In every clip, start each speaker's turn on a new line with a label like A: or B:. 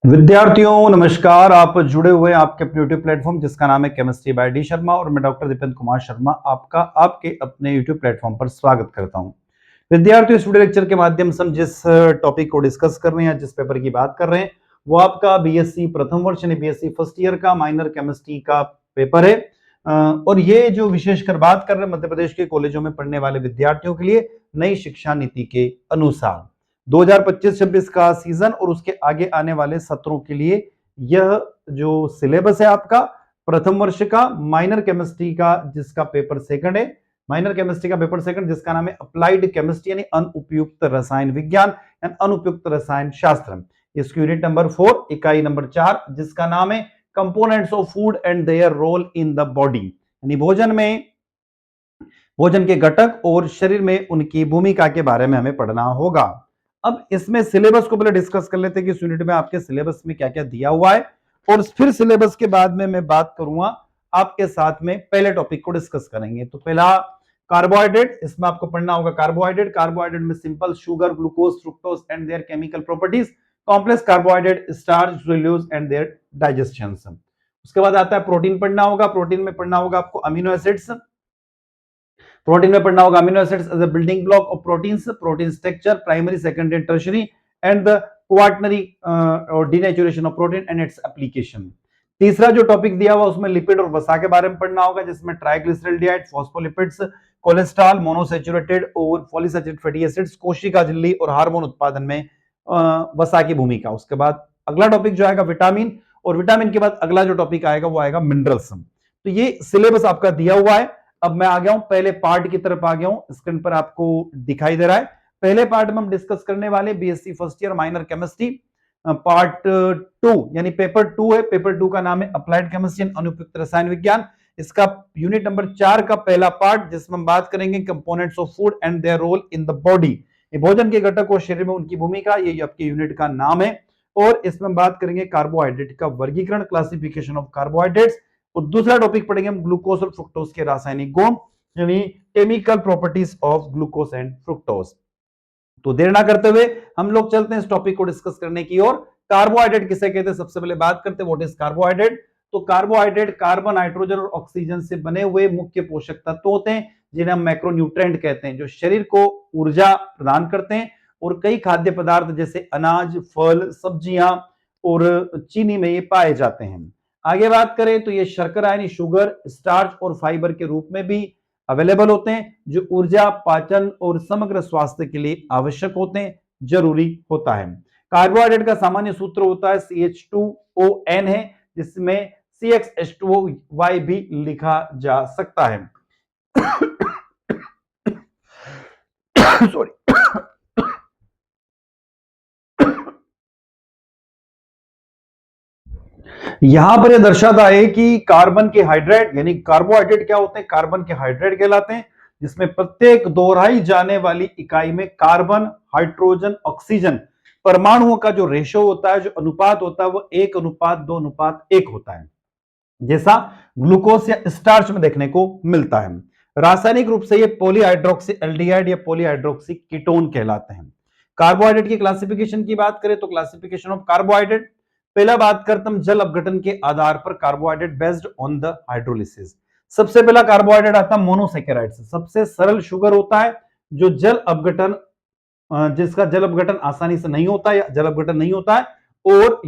A: विद्यार्थियों नमस्कार। आप जुड़े हुए हैं आपके अपने यूट्यूब प्लेटफॉर्म जिसका नाम है केमिस्ट्री बाय डी शर्मा और मैं डॉक्टर दीपेंद्र कुमार शर्मा आपका आपके अपने यूट्यूब प्लेटफॉर्म पर स्वागत करता हूं। विद्यार्थियों, इस वीडियो लेक्चर के माध्यम से हम जिस टॉपिक को डिस्कस कर रहे हैं, जिस पेपर की बात कर रहे हैं, वो आपका बीएससी प्रथम वर्ष यानी बीएससी फर्स्ट ईयर का माइनर केमिस्ट्री का पेपर है। और ये जो विशेषकर बात कर रहे हैं मध्य प्रदेश के कॉलेजों में पढ़ने वाले विद्यार्थियों के लिए नई शिक्षा नीति के अनुसार 2025-26 का सीजन और उसके आगे आने वाले सत्रों के लिए यह जो सिलेबस है आपका प्रथम वर्ष का माइनर केमिस्ट्री का, जिसका पेपर सेकंड है, माइनर केमिस्ट्री का पेपर सेकंड जिसका नाम है अप्लाइड केमिस्ट्री यानी अनुपयुक्त रसायन विज्ञान यानी अनुपयुक्त रसायन शास्त्र। इसकी यूनिट नंबर 4 इकाई नंबर 4 जिसका नाम है components of food and their role in the body यानी भोजन के घटक और शरीर में उनकी भूमिका के बारे में हमें पढ़ना होगा। अब इसमें सिलेबस को पहले डिस्कस कर लेते हैं कि इस यूनिट में आपके सिलेबस में क्या क्या दिया हुआ है और फिर सिलेबस के बाद में मैं बात करूंगा आपके साथ में। पहले टॉपिक को डिस्कस करेंगे तो पहला कार्बोहाइड्रेट, इसमें आपको पढ़ना होगा कार्बोहाइड्रेट। कार्बोहाइड्रेट में simple sugar, glucose, fructose and their chemical properties, complex carbohydrate, starch, cellulose and their digestion. उसके बाद आता है प्रोटीन पढ़ना होगा। प्रोटीन में पढ़ना होगा आपको अमीनो एसिड्स। प्रोटीन में पढ़ना होगा amino acids as a building block of proteins, protein structure, primary, secondary and tertiary and the quaternary और denaturation of protein and its application. तीसरा जो टॉपिक दिया हुआ उसमें लिपिड और वसा के बारे में पढ़ना होगा, जिसमें ट्राइग्लिसराइड, फॉस्फोलिपिड्स, कोलेस्ट्रॉल, मोनोसैचुरेटेड और पॉलीसैचुरेटेड फैटी एसिड्स, कोशिका झिल्ली और हार्मोन उत्पादन में वसा की भूमिका। उसके बाद अगला टॉपिक जो आएगा विटामिन, और विटामिन के बाद अगला जो टॉपिक आएगा वो आएगा मिनरल्स। तो ये सिलेबस आपका दिया हुआ है। अब मैं आ गया हूं पहले पार्ट की तरफ आ गया हूं, स्क्रीन पर आपको दिखाई दे रहा है। पहले पार्ट में हम डिस्कस करने वाले BSc first year minor chemistry part 2 यानी पेपर 2 है। पेपर 2 का नाम है अप्लाइड केमिस्ट्री एंड अनुपयुक्त रसायन विज्ञान। इसका यूनिट नंबर 4 का पहला पार्ट जिसमें हम बात करेंगे components of food and their role in the body, ये भोजन के घटक और शरीर में उनकी भूमिका, ये आपके यूनिट का नाम है। और इसमें हम बात करेंगे कार्बोहाइड्रेट का वर्गीकरण, क्लासिफिकेशन ऑफ कार्बोहाइड्रेट्स। और दूसरा टॉपिक पढ़ेंगे हम ग्लूकोज और फ्रुक्टोज के रासायनिक गुण यानी chemical properties of glucose and fructose. तो देर ना करते हुए हम लोग चलते हैं इस टॉपिक को डिस्कस करने की ओर। कार्बोहाइड्रेट किसे कहते हैं, सबसे पहले बात करते हैं व्हाट इज कार्बोहाइड्रेट। तो कार्बोहाइड्रेट कार्बन, नाइट्रोजन और ऑक्सीजन से बने हुए मुख्य पोषक तत्व होते हैं जिन्हें हम मैक्रोन्यूट्रेंट कहते हैं, जो शरीर को ऊर्जा प्रदान करते हैं। और कई खाद्य पदार्थ जैसे अनाज, फल, सब्जियां और चीनी में ये पाए जाते हैं। आगे बात करें तो ये शर्करा यानी शुगर, स्टार्च और फाइबर के रूप में भी अवेलेबल होते हैं, जो ऊर्जा, पाचन और समग्र स्वास्थ्य के लिए आवश्यक होते हैं, जरूरी होता है। कार्बोहाइड्रेट का सामान्य सूत्र होता है CH2ON है, जिसमें CXH2OY भी लिखा जा सकता है। सॉरी। यहां पर यह दर्शाता है कि कार्बन के हाइड्रेट यानी कार्बोहाइड्रेट क्या होते हैं, कार्बन के हाइड्रेट कहलाते हैं, जिसमें प्रत्येक दोहराई जाने वाली इकाई में कार्बन, हाइड्रोजन, ऑक्सीजन परमाणुओं का जो रेशो होता है, जो अनुपात होता है, वो 1:2:1 होता है, जैसा ग्लूकोज या स्टार्च में देखने को मिलता है। रासायनिक रूप से ये पॉलीहाइड्रोक्सी एल्डिहाइड या पॉलीहाइड्रोक्सी कीटोन कहलाते हैं। कार्बोहाइड्रेट की क्लासिफिकेशन की बात करें तो क्लासिफिकेशन ऑफ कार्बोहाइड्रेट, पहला बात करते हम जल अपघटन के आधार पर carbohydrate based on the hydrolysis. सबसे पहला कार्बोहाइड्रेट आता है मोनोसैकेराइड से, सबसे सरल शुगर होता है जो जल अपघटन जिसका जल अपघटन आसानी से नहीं होता है या जल अपघटन नहीं होता है, और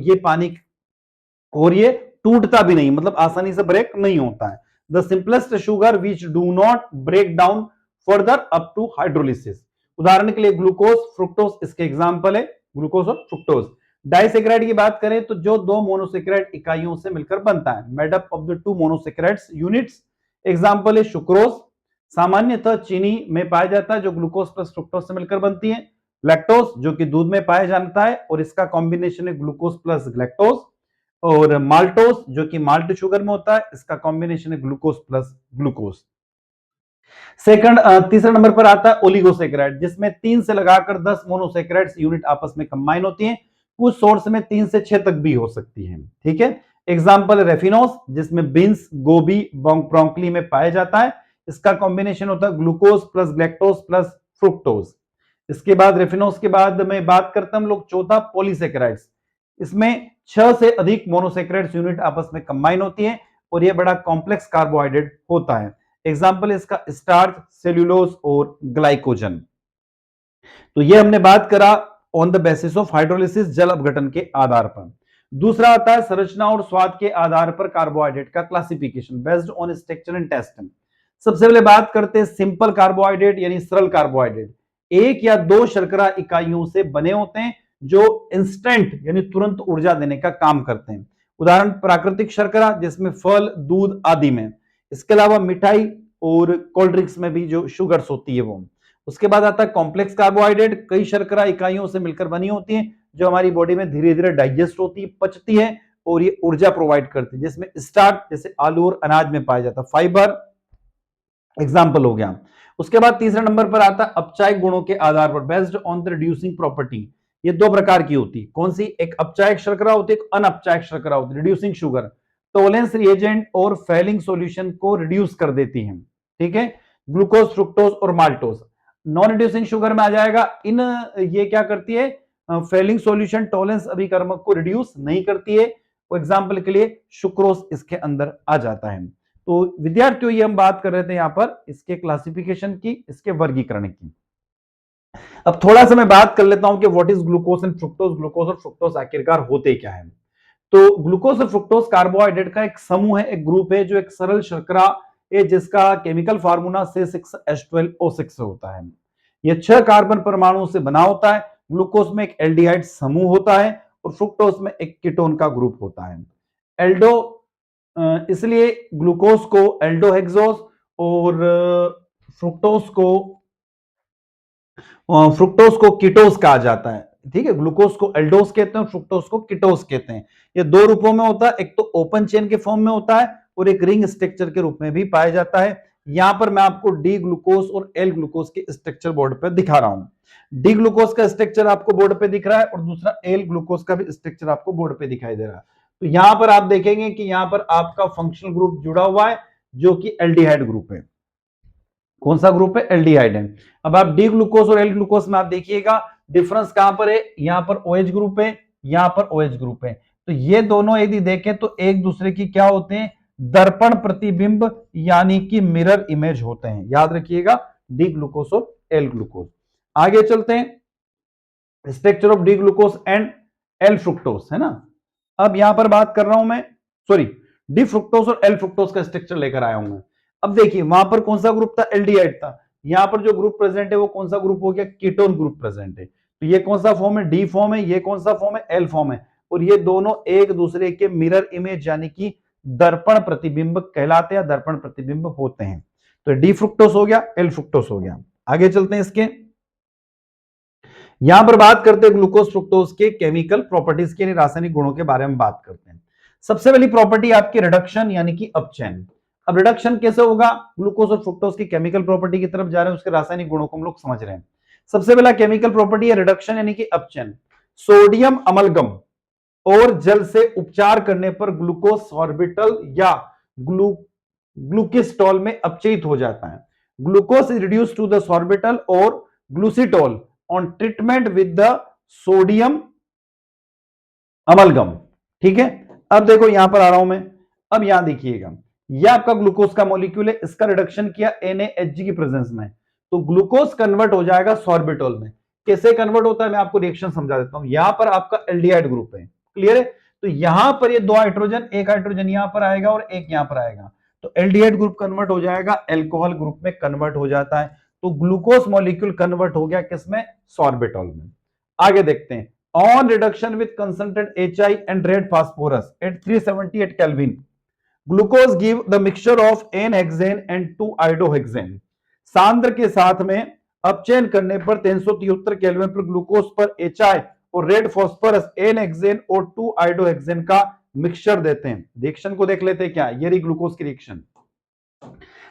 A: ये टूटता भी नहीं, मतलब आसानी से ब्रेक नहीं होता है। The simplest sugar which do not break down further up to hydrolysis. उदाहरण के लिए ग्लूकोज, फ्रुक्टोज इसके एग्जाम्पल है, ग्लूकोज और फ्रुक्टोज। डाइसेकेराइड की बात करें तो जो दो मोनोसेकेराइड इकाइयों से मिलकर बनता है, made up of the two monosaccharide units. Example है सुक्रोज, सामान्यतः चीनी में पाया जाता है जो ग्लूकोज प्लस फ्रुक्टोज से मिलकर बनती है। लैक्टोज जो कि दूध में पाया जाता है और इसका कॉम्बिनेशन है ग्लूकोज प्लस ग्लैक्टोज। और माल्टोज जो कि माल्ट शुगर में होता है, इसका कॉम्बिनेशन है ग्लूकोज प्लस ग्लूकोज। तीसरे नंबर पर आता है ओलिगोसेकेराइड, जिसमें 3 से लगाकर 10 मोनोसेकेराइड यूनिट आपस में कंबाइन होती हैं, कुछ सोर्स में 3 से 6 तक भी हो सकती है। ठीक है। एग्जाम्पल रेफिनोस जिसमें बीन्स, गोभी, ब्रोंकली में पाया जाता है, इसका कॉम्बिनेशन होता है glucose plus galactose plus fructose. इसके बाद रेफिनोस के बाद में बात करते हैं हम लोग चौथा पॉलीसेकेराइड्स, इसमें 6 से अधिक मोनोसेक्राइड्स यूनिट आपस में कंबाइन होती है और ये बड़ा कॉम्प्लेक्स कार्बोहाइड्रेट होता है। एग्जाम्पल इसका स्टार्च, सेल्यूलोज और ग्लाइकोजन। तो ये हमने बात करा on the basis of hydrolysis, जल अपघटन के आधार पर। दूसरा आता है संरचना और स्वाद के आधार पर कार्बोहाइड्रेट का classification based on structure and taste. सबसे पहले बात करते हैं सिंपल कार्बोहाइड्रेट यानी सरल कार्बोहाइड्रेट। एक या दो शर्करा इकाइयों से बने होते हैं जो इंस्टेंट यानी तुरंत ऊर्जा देने का काम करते हैं। उदाहरण प्राकृतिक शर्करा जिसमें फल, दूध आदि में। इसके अलावा मिठाई और कोल्ड ड्रिंक्स में भी जो शुगर्स होती है वो। उसके बाद आता है कॉम्प्लेक्स कार्बोहाइड्रेट, कई शर्करा इकाइयों से मिलकर बनी होती हैं जो हमारी बॉडी में धीरे धीरे डाइजेस्ट होती है, पचती है और ये ऊर्जा प्रोवाइड करती है, जिसमें स्टार्च जैसे आलू और अनाज में पाया जाता है, फाइबर एग्जाम्पल हो गया। उसके बाद तीसरे नंबर पर आता है अपचायक गुणों के आधार पर based on the reducing property. ये दो प्रकार की होती है, कौन सी? एक अपचायक शर्करा होती है, एक अनअपचायक शर्करा होती है। रिड्यूसिंग शुगर टोलेंस रिएजेंट और फेलिंग सॉल्यूशन को रिड्यूस कर देती है, ठीक है। ग्लूकोज, फ्रुक्टोज और माल्टोज नॉन रिड्यूसिंग शुगर में आ जाएगा। इन ये क्या करती है? फेलिंग सॉल्यूशन टोलेंस अभिकर्मक को रिड्यूस नहीं करती है। फॉर एग्जांपल के लिए सुक्रोज इसके अंदर आ जाता है। तो विद्यार्थियों ये हम बात कर रहे थे यहां पर इसके क्लासिफिकेशन की, इसके वर्गीकरण की। अब थोड़ा सा मैं बात कर लेता हूं कि what is glucose and fructose. Glucose और फ्रुक्टोज आखिरकार होते क्या है? तो ग्लूकोज और फ्रुक्टोज कार्बोहाइड्रेट का एक समूह है, एक ग्रुप है जो एक सरल शर्करा है जिसका केमिकल फार्मूला C6H12O6 होता है। यह 6 कार्बन परमाणु से बना होता है। ग्लूकोज में एक एल्डिहाइड समूह होता है और फ्रुक्टोज में एक कीटोन का ग्रुप होता है। एल्डो इसलिए ग्लूकोज को एल्डोहेक्सोज और फ्रुक्टोज को कीटोज कहा जाता है, ठीक है। ग्लूकोज को एल्डोज कहते हैं और फ्रुक्टोज को कीटोज कहते हैं। ये दो रूपों में होता है, एक तो ओपन चेन के फॉर्म में होता है और एक रिंग स्ट्रक्चर के रूप में भी पाया जाता है। यहां पर मैं आपको डी ग्लूकोज और एल ग्लूकोज के स्ट्रक्चर बोर्ड पर दिखा रहा हूं। डी ग्लूकोज का स्ट्रक्चर आपको बोर्ड पे दिख रहा है और दूसरा एल ग्लूकोज का भी स्ट्रक्चर आपको बोर्ड पे दिखाई दे रहा है। तो यहां पर आप देखेंगे कि यहां पर आपका फंक्शनल ग्रुप जुड़ा हुआ है जो कि एल्डिहाइड ग्रुप है। कौन सा ग्रुप है? एल्डिहाइड है। अब आप डी ग्लूकोज और एल ग्लूकोज में आप देखिएगा डिफरेंस कहां पर है? यहां पर OH ग्रुप है, यहां पर OH ग्रुप है। तो ये दोनों यदि देखें तो एक दूसरे की क्या होते हैं? दर्पण प्रतिबिंब यानी कि मिरर इमेज होते हैं। याद रखिएगा डी ग्लूकोज और एल ग्लूकोज। आगे चलते हैं structure of D glucose and L fructose, है ना। अब यहां पर बात कर रहा हूं मैं, सॉरी, डी फ्रुक्टोज और एल फ्रुक्टोज का स्ट्रक्चर लेकर आया हूं मैं। अब देखिए वहां पर कौन सा ग्रुप था? एल्डिहाइड था। यहां पर जो ग्रुप प्रेजेंट है वो कौन सा ग्रुप हो गया? कीटोन ग्रुप प्रेजेंट है। तो ये कौन सा फॉर्म है? डी फॉर्म है। ये कौन सा फॉर्म है? एल फॉर्म है। और ये दोनों एक दूसरे के मिरर इमेज यानी कि दर्पण प्रतिबिंब कहलाते हैं, दर्पण प्रतिबिंब होते हैं। तो डी फ्रुक्टोज हो गया, एल फ्रुक्टोज हो गया। आगे चलते हैं इसके। यहां पर बात करते हैं ग्लूकोज फ्रुक्टोज के केमिकल प्रॉपर्टीज के, रासायनिक गुणों के बारे में बात करते हैं। सबसे पहली प्रॉपर्टी आपकी रिडक्शन यानी कि अपचयन। अब रिडक्शन कैसे होगा? ग्लूकोज और फ्रुक्टोज की केमिकल प्रॉपर्टी की तरफ जा रहे हैं, उसके रासायनिक गुणों को हम लोग समझ रहे हैं। सबसे पहला केमिकल प्रॉपर्टी है रिडक्शन यानी कि अपचयन। सोडियम अमलगम और जल से उपचार करने पर ग्लूकोज सॉर्बिटल या ग्लूकिस्टॉल में अपचयित हो जाता है। Glucose is reduce to the sorbitol और glucitol on treatment with the sodium amalgam, ठीक है। अब देखो यहां पर आ रहा हूं मैं। अब यहां देखिएगा यह आपका ग्लूकोज का मॉलिक्यूल है, इसका रिडक्शन किया NaHG की प्रेजेंस में, तो ग्लूकोज कन्वर्ट हो जाएगा सॉर्बिटॉल में। कैसे कन्वर्ट होता है मैं आपको रिएक्शन समझा देता हूं। यहां पर आपका एल्डिहाइड ग्रुप है, क्लियर है। तो यहां पर ये दो हाइड्रोजन, एक हाइड्रोजन यहां पर आएगा और एक यहां पर आएगा, तो एल्डिहाइड ग्रुप कन्वर्ट हो जाएगा अल्कोहल ग्रुप में कन्वर्ट हो जाता है। तो ग्लूकोज मॉलिक्यूल कन्वर्ट हो गया किसमें? सॉर्बिटॉल में। आगे देखते हैं on reduction with concentrated HI and red phosphorus at 378 kelvin glucose give the mixture of n hexane and two iodohexane. सांद्र के साथ में अपचयन करने पर 373 केल्विन पर ग्लूकोज पर HI और रेड फास्फोरस N-हेक्सेन और 2-आइडोहेक्सेन का मिक्सचर देते हैं। रिएक्शन को देख लेते हैं क्या, ये रही ग्लूकोज की रिएक्शन।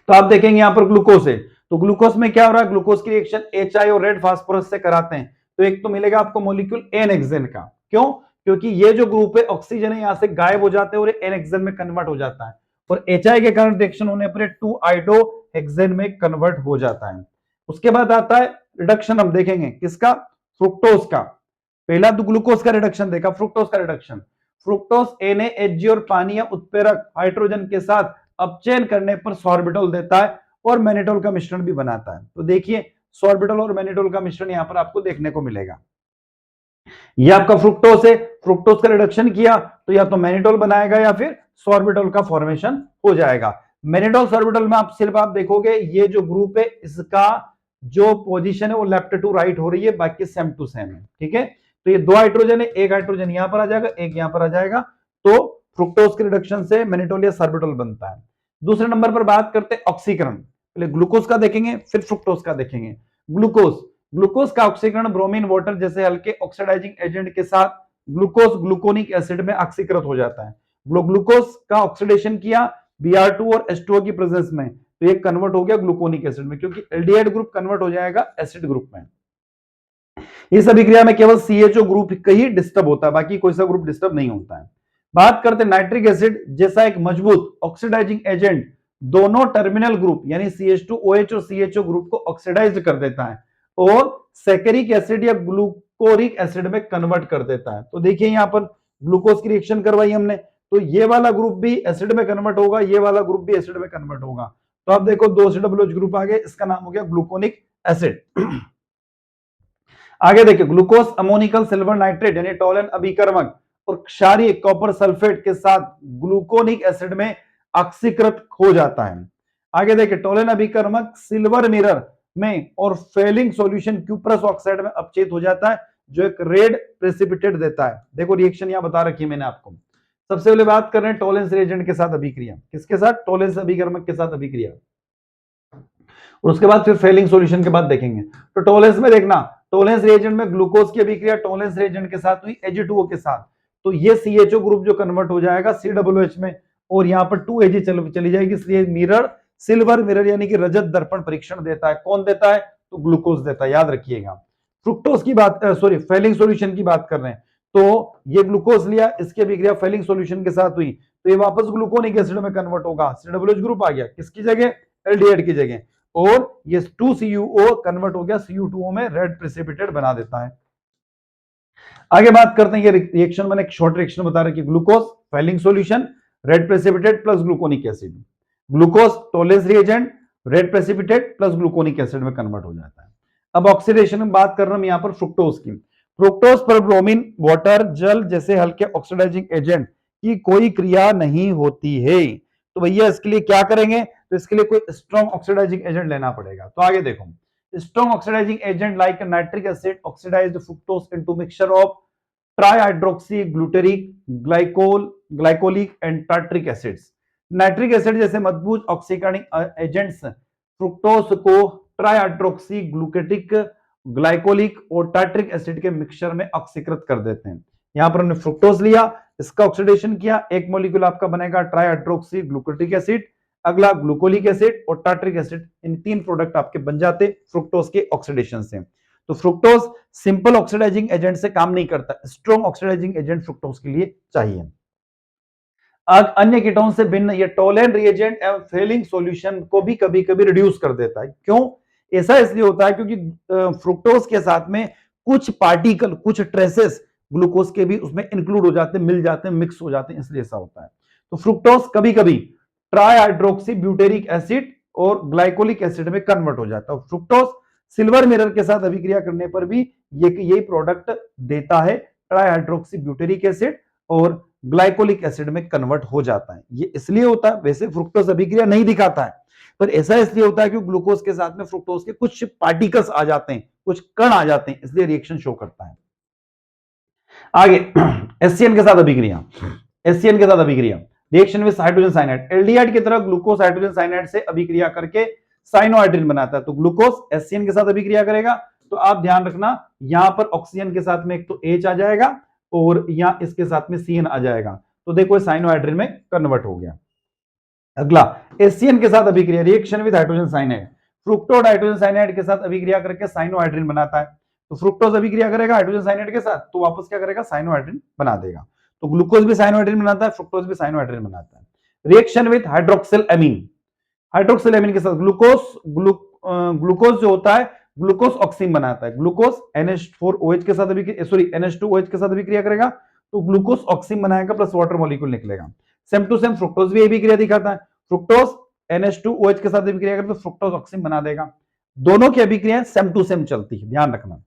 A: तो आप देखेंगे यहां पर ग्लूकोज है, तो ग्लूकोज में क्या हो रहा है? ग्लूकोज की रिएक्शन HI और रेड फास्फोरस से कराते हैं, तो एक तो मिलेगा आपको मॉलिक्यूल N-हेक्सेन का। क्यों? क्योंकि ये जो ग्रुप है ऑक्सीजन है यहां से गायब हो जाते हैं और N-हेक्सेन में कन्वर्ट हो जाता है, और HI के कारण रिएक्शन होने पर 2-आइडोहेक्सेन में कन्वर्ट हो जाता है। उसके बाद आता है रिडक्शन, हम देखेंगे किसका? फ्रुक्टोज का। पहला तो ग्लूकोज का रिडक्शन देखा, फ्रुक्टोज का रिडक्शन। फ्रुक्टोज NaHG और पानी या उत्प्रेरक हाइड्रोजन के साथ अपचयन करने पर सॉर्बिटॉल देता है और मैनिटोल का मिश्रण भी बनाता है। तो देखिए सॉर्बिटॉल और मैनिटोल का मिश्रण यहां पर आपको देखने को मिलेगा। ये आपका फ्रुक्टोज है, फ्रुक्टोज का रिडक्शन किया तो या तो मैनिटोल बनाएगा या फिर सॉर्बिटॉल का फॉर्मेशन हो जाएगा। मैनिटोल सॉर्बिटॉल में आप सिर्फ आप देखोगे ये जो ग्रुप है इसका जो पोजीशन है वो लेफ्ट टू राइट हो रही है, बाकी सेम टू सेम है। ठीक है, तो ये दो हाइड्रोजन है, एक हाइड्रोजन यहां पर आ जाएगा, एक यहां पर आ जाएगा, तो फ्रुक्टोज के रिडक्शन से मैनिटोल या सॉर्बिटॉल बनता है। दूसरे नंबर पर बात करते हैं ऑक्सीकरण। पहले ग्लूकोज का देखेंगे फिर फ्रुक्टोज का देखेंगे। ग्लूकोज, ग्लूकोज का ऑक्सीकरण ब्रोमीन वाटर जैसे हल्के ऑक्सीडाइजिंग एजेंट के साथ ग्लूकोज ग्लूकोनिक एसिड में ऑक्सीकृत हो जाता है। ग्लूकोज का ऑक्सीडेशन किया Br2 और H2O की प्रेजेंस में तो ये कन्वर्ट हो गया ग्लूकोनिक एसिड में, क्योंकि एल्डिहाइड ग्रुप कन्वर्ट हो जाएगा एसिड ग्रुप में। इस अभिक्रिया में केवल CHO ग्रुप ही डिस्टर्ब होता है, बाकी कोई सा ग्रुप डिस्टर्ब नहीं होता है। बात करते हैं नाइट्रिक एसिड जैसा एक मजबूत ऑक्सीडाइजिंग एजेंट दोनों टर्मिनल ग्रुप यानी CH2OH और CHO ग्रुप को ऑक्सीडाइज कर देता है और सैकरिक एसिड या ग्लूकोरिक एसिड में कन्वर्ट कर देता है। तो देखिए यहां पर ग्लूकोज की रिएक्शन करवाई हमने, तो ये वाला ग्रुप भी एसिड में कन्वर्ट होगा, ये वाला ग्रुप भी एसिड में कन्वर्ट होगा। तो आप देखो दो COOH ग्रुप आ गए, इसका नाम हो गया ग्लूकोनिक एसिड। आगे देखिए ग्लूकोज अमोनिकल सिल्वर नाइट्रेट यानी टोलन अभिकर्मक और क्षारीय कॉपर सल्फेट के साथ ग्लूकोनिक एसिड में ऑक्सीकृत हो जाता है। आगे देखिए टोलन अभिकर्मक सिल्वर मिरर में और फेलिंग सॉल्यूशन क्यूप्रस ऑक्साइड में अपचयित हो जाता है जो एक रेड प्रेसिपिटेट देता है। देखो रिएक्शन यहां बता रखी है मैंने आपको। सबसे पहले बात कर रहे हैं टोलेंस रिएजेंट के साथ अभिक्रिया, किसके साथ? टोलेंस अभिकर्मक के साथ अभिक्रिया, और उसके बाद फिर फेलिंग सॉल्यूशन के बाद देखेंगे। तो टोलेंस में देखना, टोलेंस रिएजेंट में ग्लूकोज की अभिक्रिया टोलेंस रिएजेंट के साथ हुई Ag2O के साथ, तो ये CHO ग्रुप जो कन्वर्ट हो जाएगा COOH में और यहाँ पर 2Ag चली जाएगी, इसलिए मिरर सिल्वर मिरर यानी कि रजत दर्पण परीक्षण देता है। कौन देता है? तो ग्लूकोज देता है, याद रखिएगा। फ्रुक्टोज की बात सॉरी फेलिंग सॉल्यूशन की बात कर रहे हैं, तो ये ग्लूकोज लिया, इसकी अभिक्रिया फेलिंग सॉल्यूशन के साथ हुई तो ये वापस ग्लूकोनिक एसिड में कन्वर्ट होगा, COOH ग्रुप आ गया किसकी जगह? एल्डिहाइड की जगह, और ये 2CuO कन्वर्ट हो गया Cu2O में, रेड प्रेसिपिटेट बना देता है। आगे बात करते हैं ये रिएक्शन, मैंने एक शॉर्ट रिएक्शन बता रखी, glucose Fehling solution red precipitate plus gluconic acid, glucose Tollens reagent red precipitate plus gluconic acid में कन्वर्ट हो जाता है। अब ऑक्सीडेशन में बात कर रहा हूं यहां पर फ्रुक्टोज की। फ्रुक्टोज पर ब्रोमीन वाटर जल जैसे हल्के ऑक्सीडाइजिंग एजेंट की कोई क्रिया नहीं होती है, तो भैया इसके लिए क्या करेंगे? तो इसके लिए कोई स्ट्रॉन्ग ऑक्सीडाइजिंग एजेंट लेना पड़ेगा। तो आगे देखो, strong oxidising agent like nitric acid oxidised fructose into mixture of trihydroxy glutaric glycolic and tartaric acids. Nitric acid जैसे मजबूत ऑक्सीकरणिक एजेंट्स फ्रुक्टोज को ट्राईहाइड्रोक्सी ग्लूकेटिक ग्लाइकोलिक और टार्ट्रिक एसिड के मिक्सचर में ऑक्सीकृत कर देते हैं। यहां पर हमने फ्रुक्टोज लिया, इसका ऑक्सीडेशन किया, एक मॉलिक्यूल आपका बनेगा ट्राईहाइड्रोक्सी ग्लूकेटिक एसिड, अगला ग्लूकोलिक एसिड और टार्ट्रिक एसिड, इन तीन प्रोडक्ट आपके बन जाते फ्रुक्टोज के ऑक्सीडेशन से। तो फ्रुक्टोज सिंपल ऑक्सीडाइजिंग एजेंट से काम नहीं करता, स्ट्रॉन्ग ऑक्सीडाइजिंग एजेंट फ्रुक्टोज के लिए चाहिए। अन्य कीटोन से भिन्न ये टोलेन रिएजेंट एवं फेलिंग सॉल्यूशन को भी कभी कभी रिड्यूस कर देता है। क्यों? ऐसा इसलिए होता है क्योंकि फ्रुक्टोज के साथ में कुछ पार्टिकल, कुछ ट्रेसेस ग्लूकोज के भी उसमें इंक्लूड हो जाते हैं, मिल जाते हैं, मिक्स हो जाते हैं, इसलिए ऐसा होता है। तो फ्रुक्टोज कभी कभी ट्राईहाइड्रोक्सी ब्यूटेरिक एसिड और ग्लाइकोलिक एसिड में कन्वर्ट हो जाता है। फ्रुक्टोज सिल्वर मिरर के साथ अभिक्रिया करने पर भी यही प्रोडक्ट देता है, ट्राईहाइड्रोक्सी ब्यूटेरिक एसिड और ग्लाइकोलिक एसिड में कन्वर्ट हो जाता है। ये इसलिए होता है, वैसे फ्रुक्टोज अभिक्रिया नहीं दिखाता है, पर ऐसा इसलिए होता है कि ग्लूकोज के साथ में फ्रुक्टोज के कुछ पार्टिकल्स आ जाते हैं, कुछ कण आ जाते हैं, इसलिए रिएक्शन शो करता है। आगे HCN के साथ अभिक्रिया, HCN के साथ अभिक्रिया reaction with hydrogen cyanide, aldehyde की तरह ग्लूकोज हाइड्रोजन साइनाइड से अभिक्रिया करके साइनोहाइड्रिन बनाता है। तो ग्लूकोज HCN के साथ अभिक्रिया करेगा, तो आप ध्यान रखना यहां पर ऑक्सीजन के साथ में एक तो H आ जाएगा और यहां इसके साथ में CN आ जाएगा, तो देखो साइनोहाइड्रिन में कन्वर्ट हो गया। अगला HCN के साथ अभिक्रिया reaction with hydrogen cyanide, fructose hydrogen cyanide के साथ अभिक्रिया करके साइनोहाइड्रिन बनाता है। तो फ्रुक्टोज अभिक्रिया करेगा हाइड्रोजन साइनाइड के साथ, तो वापस क्या करेगा? साइनोहाइड्रिन बना देगा। तो ग्लूकोज भी साइनोहाइड्रिन बनाता है, फ्रुक्टोज भी साइनोहाइड्रिन बनाता है। Reaction with hydroxyl amine, hydroxyl amine के साथ ग्लूकोज जो होता है ग्लूकोज ऑक्सीन बनाता है। ग्लूकोज NH2OH के साथ अभिक्रिया करेगा, तो ग्लूकोज ऑक्सीजन बनाएगा प्लस वाटर मॉलिक्यूल निकलेगा। सेम टू सेम फ्रुक्टोज भी अभिक्रिया दिखाता है, फ्रुक्टोज NH2OH के साथ अभिक्रिया करता है तो फ्रुक्टोज ऑक्सीजन बना देगा। दोनों की अभिक्रिया सेम टू सेम चलती है, ध्यान रखना।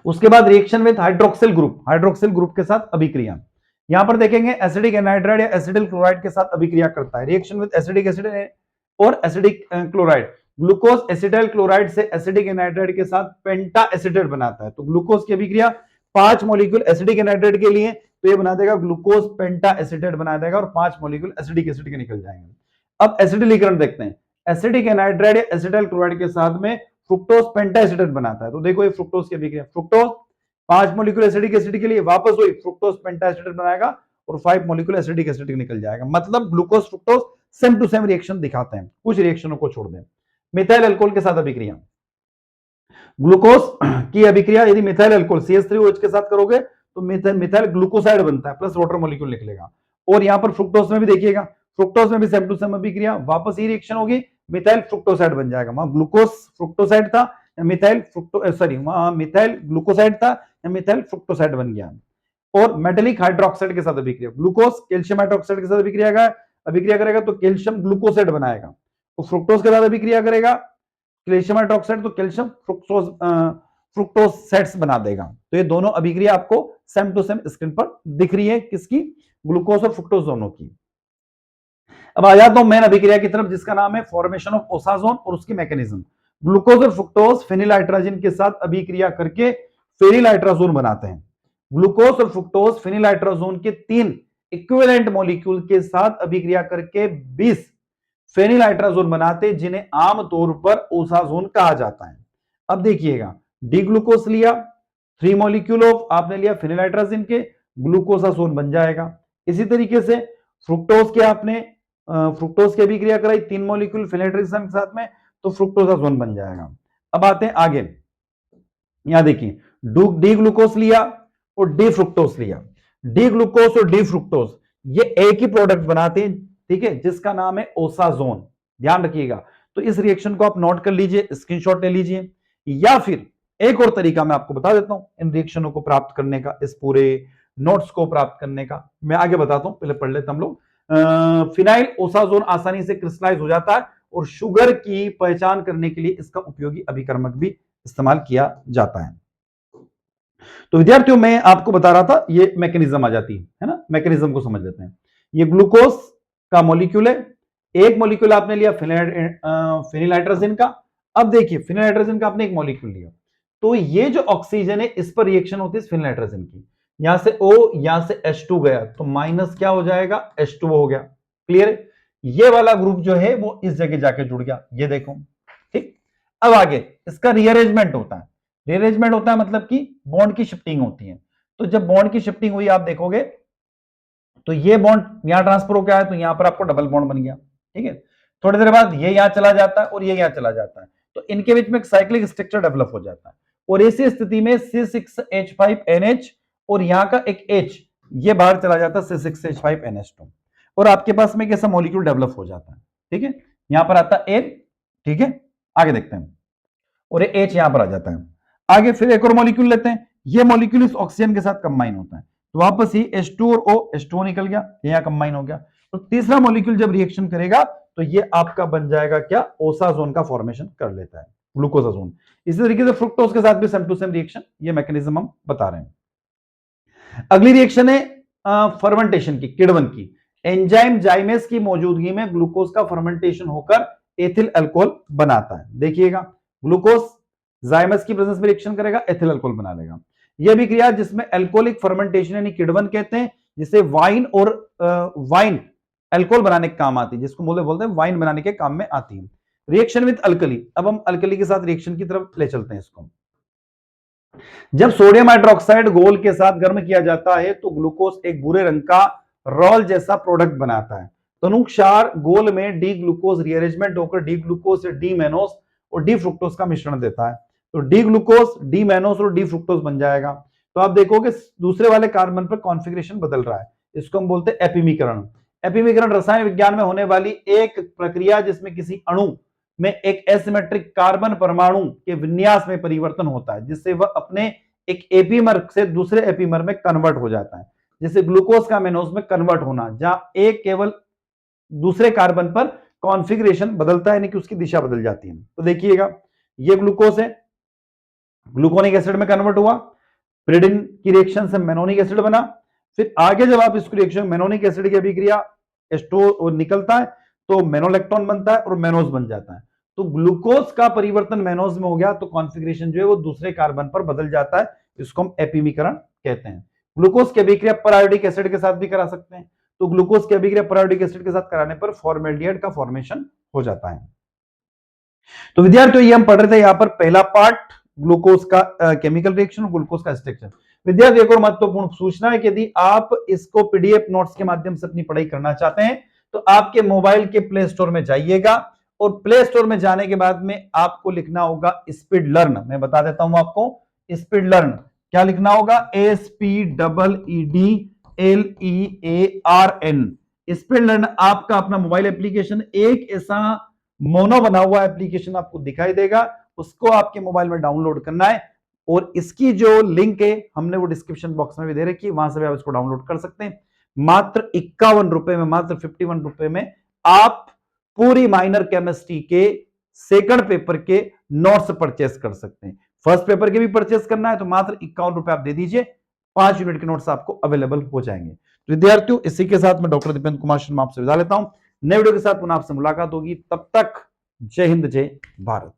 A: उसके बाद रिएक्शन विद हाइड्रोक्सिल ग्रुप के साथ अभिक्रिया, यहां पर देखेंगे एसिडिक एनहाइड्राइड या एसिडिल क्लोराइड के साथ अभिक्रिया करता है। रिएक्शन विद एसिडिक एसिड और acidic chloride, glucose acetyl chloride से एसिडिक एनहाइड्राइड के साथ पेंटा एसिटेट बनाता है। तो ग्लूकोज की अभिक्रिया 5 मॉलिक्यूल एसिडिक एनहाइड्राइड के लिए, तो ये बना देगा ग्लूकोज पेंटा एसिटेट बना देगा और 5 मॉलिक्यूल एसिडिक एसिड के निकल जाएंगे। अब एसिडिलीकरण देखते हैं, एसिडिक एनहाइड्राइड या एसिटाइल क्लोराइड के साथ में फ्रुक्टोज पेंटा एसिटेट बनाता है। तो देखो ये फ्रुक्टोज की अभिक्रिया, फ्रुक्टोज 5 मॉलिक्यूल एसिडिक एसिड के लिए वापस हुई, फ्रुक्टोज पेंटा एसिटेट बनाएगा और 5 मॉलिक्यूल एसिडिक एसिड निकल जाएगा। मतलब glucose fructose same to same reaction दिखाते हैं, कुछ रिएक्शनों को छोड़ दें। मिथाइल अल्कोहल के साथ अभिक्रिया, ग्लूकोज की अभिक्रिया यदि मिथाइल अल्कोहल CH3OH के साथ करोगे तो मिथाइल ग्लूकोसाइड बनता है प्लस वाटर मॉलिक्यूल निकलेगा। और यहां पर फ्रुक्टोज में भी देखिएगा, फ्रुक्टोज में भी सेम टू सेम अभिक्रिया, वापस ये रिएक्शन होगी, मिथाइल फ्रुक्टोसाइड बन जाएगा। वहां ग्लूकोज फ्रुक्टोसाइड था, मिथाइल ग्लूकोसाइड था, मिथाइल फ्रुक्टोसाइड बन गया। और मेटेलिक हाइड्रोक्साइड के साथ अभिक्रिया, ग्लूकोज कैल्शियम हाइड्रोक्साइड के साथ अभिक्रिया करेगा तो कैल्शियम ग्लूकोसाइड बनाएगा। तो फ्रुक्टोज के साथ अभिक्रिया करेगा कैल्शियम हाइड्रोक्साइड तो कैल्शियम फ्रुक्टोज सेट्स बना देगा। तो ये दोनों अभिक्रिया आपको सेम टू सेम स्क्रीन पर दिख रही है, किसकी, ग्लूकोज और फ्रुक्टोज दोनों की। अब आ जाता हूं मेन अभिक्रिया की तरफ, जिसका नाम है फॉर्मेशन ऑफ ओसाजोन और उसकी मैकेनिज्म। ग्लूकोज और फ्रुक्टोज फेनिलहाइड्राजन के साथ अभिक्रिया करके फेनिलहाइड्राजोन बनाते हैं। ग्लूकोज और फ्रुक्टोज फेनिलहाइड्राजोन के 3 इक्विवेलेंट मॉलिक्यूल के साथ अभिक्रिया करके 20 फेनिलहाइड्राजोन बनाते, जिन्हें आमतौर पर ओसाजोन कहा जाता है। अब देखिएगा, डी ग्लूकोज लिया, 3 मॉलिक्यूल ऑफ आपने लिया फेनिलहाइड्राजन के, ग्लूकोसाजोन बन जाएगा। इसी तरीके से फ्रुक्टोज के आपने फ्रुक्टोज की अभिक्रिया कराई 3 मॉलिक्यूल फेनिलहाइड्राजन के साथ में, तो फ्रुक्टोसाजोन बन जाएगा। अब आते हैं आगे, यहां देखिए डी ग्लूकोज लिया और डी फ्रुक्टोज लिया, डी ग्लूकोज और डी फ्रुक्टोज ये एक ही प्रोडक्ट बनाते हैं, ठीक है, जिसका नाम है ओसाजोन। ध्यान रखिएगा, तो इस रिएक्शन को आप नोट कर लीजिए, स्क्रीनशॉट ले लीजिए, या फिर एक और तरीका मैं आपको बता देता हूं इन रिएक्शनों को प्राप्त करने का, इस पूरे नोट्स को प्राप्त करने का मैं आगे बताता हूं, पहले पढ़ लेते हम लोग। फिनाइल ओसाजोन आसानी से क्रिस्टलाइज हो जाता है और शुगर की पहचान करने के लिए इसका उपयोगी अभिकर्मक भी इस्तेमाल किया जाता है। तो विद्यार्थियों मैं आपको बता रहा था, ये मैकेनिज्म आ जाती है ना, मैकेनिज्म को समझ लेते हैं। ये ग्लूकोज का मॉलिक्यूल है, एक मॉलिक्यूल आपने लिया फेनिलहाइड्राजन का। अब देखिए फेनिलहाइड्राजन का आपने एक मॉलिक्यूल लिया, तो ये जो ऑक्सीजन है इस पर रिएक्शन होती है फेनिलहाइड्राजन की, यहां से O यहां से H2 गया तो माइनस क्या हो जाएगा, H2O हो गया। क्लियर, ये वाला ग्रुप जो है वो इस जगह जाके जुड़ गया, ये देखो, ठीक। अब आगे इसका रीअरेंजमेंट होता है, रीअरेंजमेंट होता है मतलब कि बॉन्ड की शिफ्टिंग होती है। तो जब बॉन्ड की शिफ्टिंग हुई आप देखोगे तो ये बॉन्ड यहां ट्रांसफर होकर आया तो यहां पर आपको डबल बॉन्ड बन गया, ठीक है। थोड़ी देर बाद ये यहां चला जाता है और ये यहां चला जाता है, तो इनके बीच में एक साइक्लिक स्ट्रक्चर डेवलप हो जाता है और इसी स्थिति में C6H5NH और यहां का एक H ये बाहर चला जाता है C6H5NH2 और आपके पास में कैसा मॉलिक्यूल डेवलप हो जाता है, ठीक है। यहां पर आता है N, ठीक है, आगे देखते हैं, और ये H यहां पर आ जाता है। आगे फिर एक और मॉलिक्यूल लेते हैं, ये मॉलिक्यूल इस ऑक्सीजन के साथ कंबाइन होता है, तो वापस ही H2 और O, H2O निकल गया, ये यहां कंबाइन हो गया। तो तीसरा मॉलिक्यूल जब रिएक्शन करेगा तो ये आपका बन जाएगा क्या, ओसाजोन का फॉर्मेशन कर लेता है, ग्लूकोसाजोन। इसी तरीके से फ्रुक्टोज के साथ भी सेम टू सेम रिएक्शन, ये मैकेनिज्म हम बता रहे हैं। अगली रिएक्शन है फर्मेंटेशन की, किण्वन की। एंजाइम जाइमेस की मौजूदगी में ग्लूकोज का फर्मेंटेशन होकर एथिल अल्कोहल बनाता है। देखिएगा, ग्लूकोज जाइमस की प्रेजेंस में रिएक्शन करेगा, एथिल अल्कोहल बना लेगा। यह भी क्रिया जिसमें अल्कोहलिक फर्मेंटेशन यानी किण्वन कहते हैं, जिसे वाइन और वाइन अल्कोहल बनाने के काम आती है, जिसको बोलते हैं वाइन बनाने के काम में आती है। रिएक्शन विद अल्कली, अब हम अल्कली के साथ रिएक्शन की तरफ ले चलते हैं इसको। जब सोडियम हाइड्रोक्साइड घोल के साथ गर्म किया जाता है तो ग्लूकोज एक भूरे रंग का रॉल जैसा प्रोडक्ट बनाता है। तनुक्षार घोल में डी ग्लूकोज रीअरेंजमेंट होकर डी ग्लूकोज से डी मेनोस और डी फ्रुक्टोज का मिश्रण देता है, तो डी ग्लूकोज, डी मेनोस और डी फ्रुक्टोज बन जाएगा। तो आप देखोगे दूसरे वाले कार्बन पर कॉन्फ़िगरेशन बदल रहा है, इसको हम बोलते हैं एपिमीकरण। एपिमीकरण रसायन विज्ञान में होने वाली एक प्रक्रिया जिसमें किसी अणु में एक एसिमेट्रिक कार्बन परमाणु के विन्यास में परिवर्तन होता है, जिससे वह अपने एक एपीमर से दूसरे एपीमर में कन्वर्ट हो जाता है। जैसे ग्लूकोज का मेनोज में कन्वर्ट होना, जहां एक केवल दूसरे कार्बन पर कॉन्फ़िगरेशन बदलता है, यानी कि उसकी दिशा बदल जाती है। तो देखिएगा, ये ग्लूकोज है, ग्लूकोनिक एसिड में कन्वर्ट हुआ, पिरिडिन की रिएक्शन से मेनोनिक एसिड बना, फिर आगे जब आप इसको रिएक्शन मेनोनिक एसिड की अभिक्रिया एस्टो निकलता है तो मेनोलेक्टोन बनता है और मेनोज बन जाता है। तो ग्लूकोज का परिवर्तन मेनोज में हो गया तो कॉन्फ़िगरेशन जो है वो दूसरे कार्बन पर बदल जाता है, इसको हम एपीमीकरण कहते हैं। ग्लूकोज की अभिक्रिया परायोडिक एसिड के साथ भी करा सकते हैं, तो ग्लूकोज की अभिक्रिया परायोडिक एसिड के साथ कराने पर फॉर्मेल्डिहाइड का फॉर्मेशन हो जाता है। तो विद्यार्थियों, ये हम पढ़ रहे थे यहां पर पहला पार्ट ग्लूकोज का केमिकल रिएक्शन और ग्लूकोज का स्ट्रक्चर। विद्यार्थी, एक और महत्वपूर्ण सूचना है कि यदि आप इसको पीडीएफ नोट्स के माध्यम से अपनी पढ़ाई करना चाहते हैं तो आपके मोबाइल के प्ले स्टोर में जाइएगा और प्ले स्टोर में जाने के बाद में आपको लिखना होगा स्पीड लर्न। मैं बता देता हूं आपको, स्पीड लर्न क्या लिखना होगा, SPEEDLEARN। स्पीड लर्न आपका अपना मोबाइल एप्लीकेशन, एक ऐसा मोनो बना हुआ एप्लीकेशन आपको दिखाई देगा, उसको आपके मोबाइल में डाउनलोड करना है और इसकी जो लिंक है हमने वो डिस्क्रिप्शन बॉक्स में भी दे रखी है, वहां से भी आप इसको डाउनलोड कर सकते हैं। मात्र 51 रुपए में, मात्र 51 रुपए में आप पूरी माइनर केमिस्ट्री के सेकंड पेपर के नोट्स परचेस कर सकते हैं। फर्स्ट पेपर के भी परचेस करना है तो मात्र 51 रुपए आप दे दीजिए, 5 यूनिट के नोट्स आपको अवेलेबल हो जाएंगे। तो विद्यार्थियों, इसी के साथ मैं डॉक्टर दीपेंद्र कुमार शर्मा आपसे विदा लेता हूं। नए वीडियो के साथ पुनः आपसे मुलाकात होगी, तब तक जय हिंद, जय भारत।